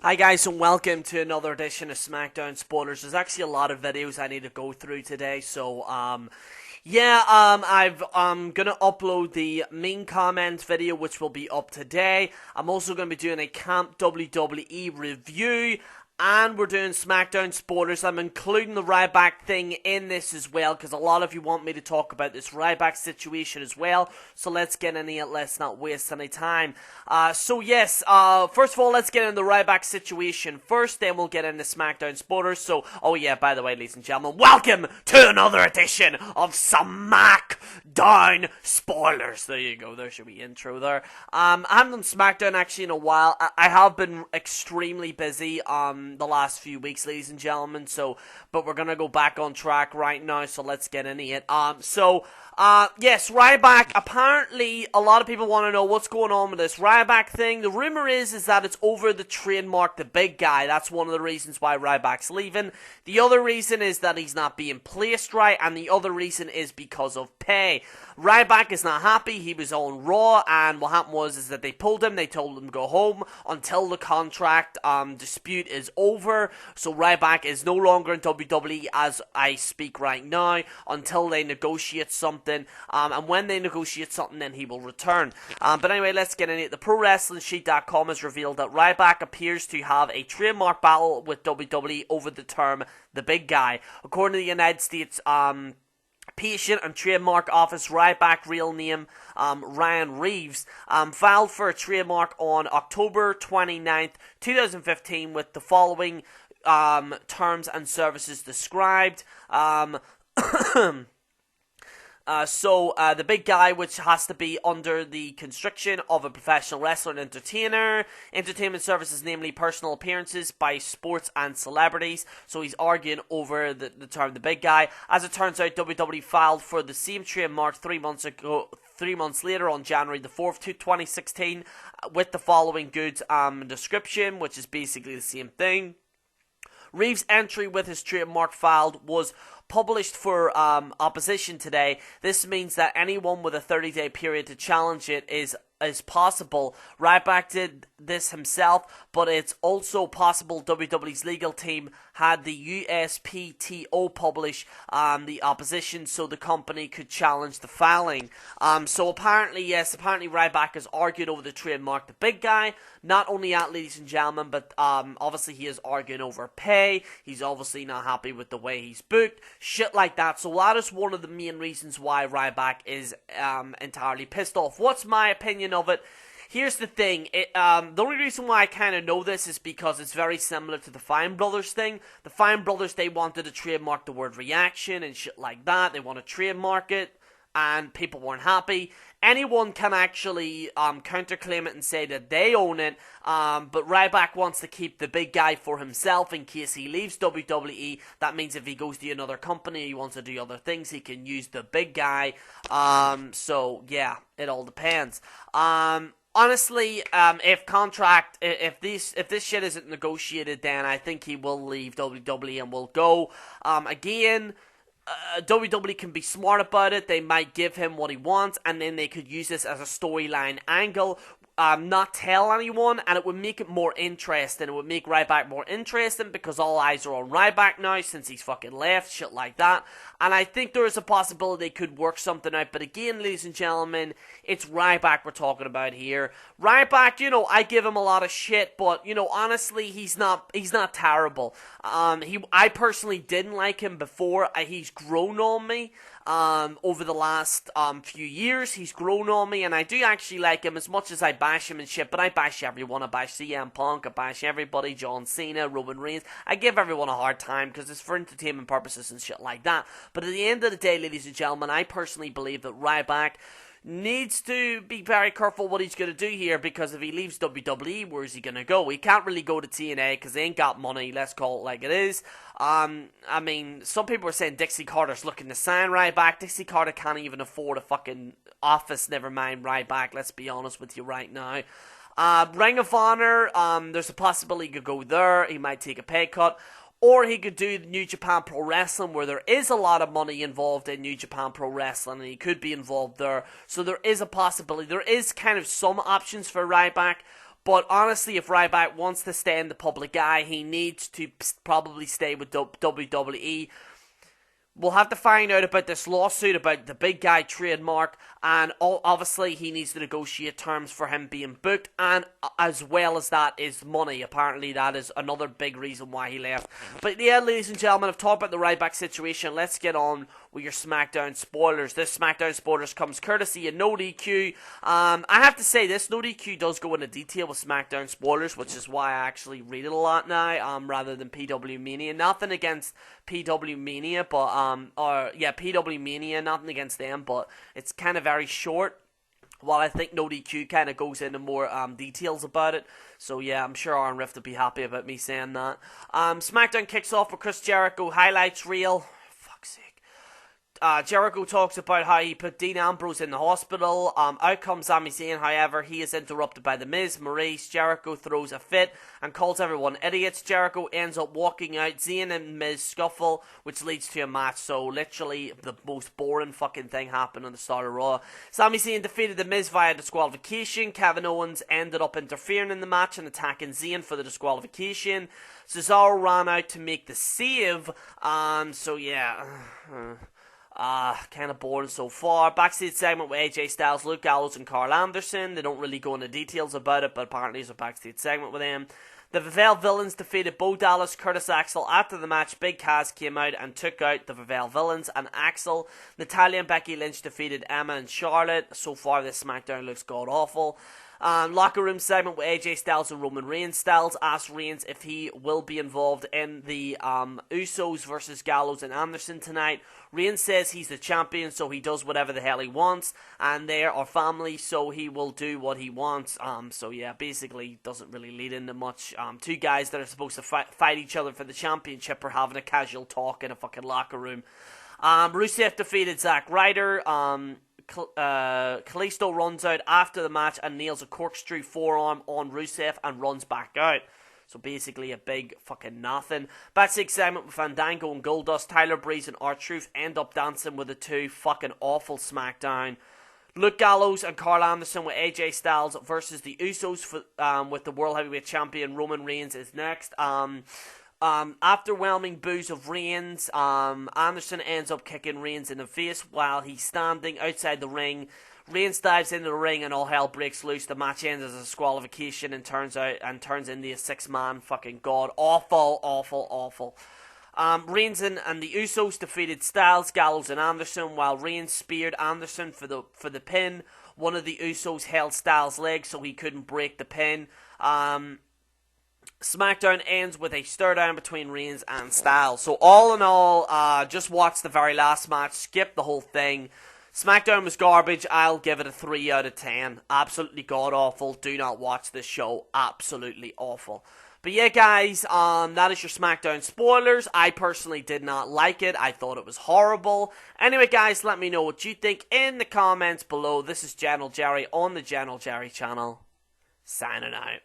Hi guys and welcome to another edition of Smackdown Spoilers. There's actually a lot of videos I need to go through today, so I'm gonna upload the mean comments video, which will be up today. I'm also gonna be doing a Camp WWE review, and we're doing SmackDown spoilers. I'm including the Ryback thing in this as well, because a lot of you want me to talk about this Ryback situation as well. So let's get into it. Let's not waste any time. First of all, let's get into the Ryback situation first, then we'll get into SmackDown spoilers. So, oh yeah, by the way, ladies and gentlemen, welcome to another edition of SmackDown spoilers. There you go. There should be intro there. I haven't done SmackDown actually in a while. I have been extremely busy the last few weeks, ladies and gentlemen, but we're gonna go back on track right now, so let's get into it. Yes, Ryback, apparently a lot of people want to know what's going on with this Ryback thing. The rumor is that it's over the trademark, the big guy. That's one of the reasons why Ryback's leaving. The other reason is that he's not being placed right, and the other reason is because of pay. Ryback is not happy. He was on Raw, and what happened was that they pulled him. They told him to go home until the contract dispute is over. So Ryback is no longer in WWE as I speak right now until they negotiate something. And when they negotiate something, then he will return. But anyway, let's get into it. The ProWrestlingSheet.com has revealed that Ryback appears to have a trademark battle with WWE over the term "the big guy." According to the United States Patent and Trademark Office, Ryback, real name Ryan Reeves, filed for a trademark on October 29th, 2015 with the following terms and services described. The big guy, which has to be under the constriction of a professional wrestler and entertainer. Entertainment services, namely personal appearances by sports and celebrities. So he's arguing over the term the big guy. As it turns out, WWE filed for the same trademark 3 months later on January the 4th, 2016, with the following goods description, which is basically the same thing. Reeves' entry with his trademark filed was published for opposition today. This means that anyone with a 30-day period to challenge it is possible. Ryback did this himself, but it's also possible WWE's legal team had the USPTO publish the opposition so the company could challenge the filing. Apparently Ryback has argued over the trademark the big guy. Not only that, ladies and gentlemen, but obviously he is arguing over pay. He's obviously not happy with the way he's booked. Shit like that. So that is one of the main reasons why Ryback is entirely pissed off. What's my opinion of it? Here's the thing, the only reason why I kind of know this is because it's very similar to the Fine Brothers thing. The Fine Brothers, they wanted to trademark the word reaction and shit like that. They want to trademark it, and people weren't happy. Anyone can actually counterclaim it and say that they own it, but Ryback wants to keep the big guy for himself in case he leaves WWE. That means if he goes to another company, he wants to do other things, he can use the big guy. So yeah, it all depends. Honestly, if this shit isn't negotiated, then I think he will leave WWE and will go. Again, WWE can be smart about it. They might give him what he wants, and then they could use this as a storyline angle. Not tell anyone, and it would make it more interesting. It would make Ryback more interesting because all eyes are on Ryback now since he's fucking left, shit like that. And I think there is a possibility they could work something out. But again, ladies and gentlemen, it's Ryback we're talking about here. Ryback, I give him a lot of shit, but honestly, he's not terrible. I personally didn't like him before. He's grown on me. Over the last few years, he's grown on me, and I do actually like him as much as I bash him and shit, but I bash everyone. I bash CM Punk, I bash everybody, John Cena, Roman Reigns. I give everyone a hard time because it's for entertainment purposes and shit like that. But at the end of the day, ladies and gentlemen, I personally believe that Ryback needs to be very careful what he's going to do here, because if he leaves WWE, where's he going to go? He can't really go to TNA because they ain't got money, let's call it like it is. I mean, some people are saying Dixie Carter's looking to sign Ryback. Dixie Carter can't even afford a fucking office, never mind Ryback, let's be honest with you right now. Ring of Honor, there's a possibility he could go there, he might take a pay cut. Or he could do New Japan Pro Wrestling, where there is a lot of money involved in New Japan Pro Wrestling, and he could be involved there. So there is a possibility. There is kind of some options for Ryback. But honestly, if Ryback wants to stay in the public eye, he needs to probably stay with WWE. We'll have to find out about this lawsuit about the big guy trademark, and obviously he needs to negotiate terms for him being booked, and as well as that is money. Apparently that is another big reason why he left. But yeah, ladies and gentlemen, I've talked about the Ryback situation. Let's get on with your SmackDown spoilers. This SmackDown spoilers comes courtesy of No DQ. I have to say, this No DQ does go into detail with SmackDown spoilers, which is why I actually read it a lot now, rather than PW Mania. Nothing against PW Mania, but PW Mania, nothing against them, but it's kind of very short. While I think No DQ kind of goes into more details about it. So yeah, I'm sure Aaron Rift will be happy about me saying that. SmackDown kicks off with Chris Jericho highlights reel. Fuck's sake. Jericho talks about how he put Dean Ambrose in the hospital. Out comes Sami Zayn, however, he is interrupted by The Miz, Maurice. Jericho throws a fit and calls everyone idiots. Jericho ends up walking out. Zayn and Miz scuffle, which leads to a match. So literally the most boring fucking thing happened on the start of Raw. Sami Zayn defeated The Miz via disqualification. Kevin Owens ended up interfering in the match and attacking Zayn for the disqualification. Cesaro ran out to make the save. So yeah. Kind of boring so far. Backstage segment with AJ Styles, Luke Gallows, and Carl Anderson. They don't really go into details about it, but apparently there's a backstage segment with them. The Vivel Villains defeated Bo Dallas, Curtis Axel. After the match, Big Cass came out and took out the Vivel Villains and Axel. Natalya and Becky Lynch defeated Emma and Charlotte. So far, this SmackDown looks god-awful. Locker room segment with AJ Styles and Roman Reigns. Styles asks Reigns if he will be involved in the Usos versus Gallows and Anderson tonight. Reigns says he's the champion, so he does whatever the hell he wants, and they are family, so he will do what he wants. So yeah, basically doesn't really lead into much. Two guys that are supposed to fight each other for the championship are having a casual talk in a fucking locker room. Rusev defeated Zack Ryder. Kalisto runs out after the match and nails a corkscrew forearm on Rusev and runs back out. So basically a big fucking nothing. Backstage segment with Fandango and Goldust. Tyler Breeze and R-Truth end up dancing with the two. Fucking awful SmackDown. Luke Gallows and Carl Anderson with AJ Styles versus the Usos with the World Heavyweight Champion Roman Reigns is next. After whelming boos of Reigns, Anderson ends up kicking Reigns in the face while he's standing outside the ring. Reigns dives into the ring and all hell breaks loose. The match ends as a disqualification and turns into a 6-man fucking god. Awful. Reigns and the Usos defeated Styles, Gallows, and Anderson while Reigns speared Anderson for the pin. One of the Usos held Styles' leg so he couldn't break the pin. SmackDown ends with a stare down between Reigns and Styles. So all in all, just watch the very last match, skip the whole thing. SmackDown was garbage. I'll give it a 3 out of 10. Absolutely god-awful. Do not watch this show. Absolutely awful. But yeah, guys, that is your SmackDown spoilers. I personally did not like it. I thought it was horrible. Anyway, guys, let me know what you think in the comments below. This is General Jerry on the General Jerry channel. Signing out.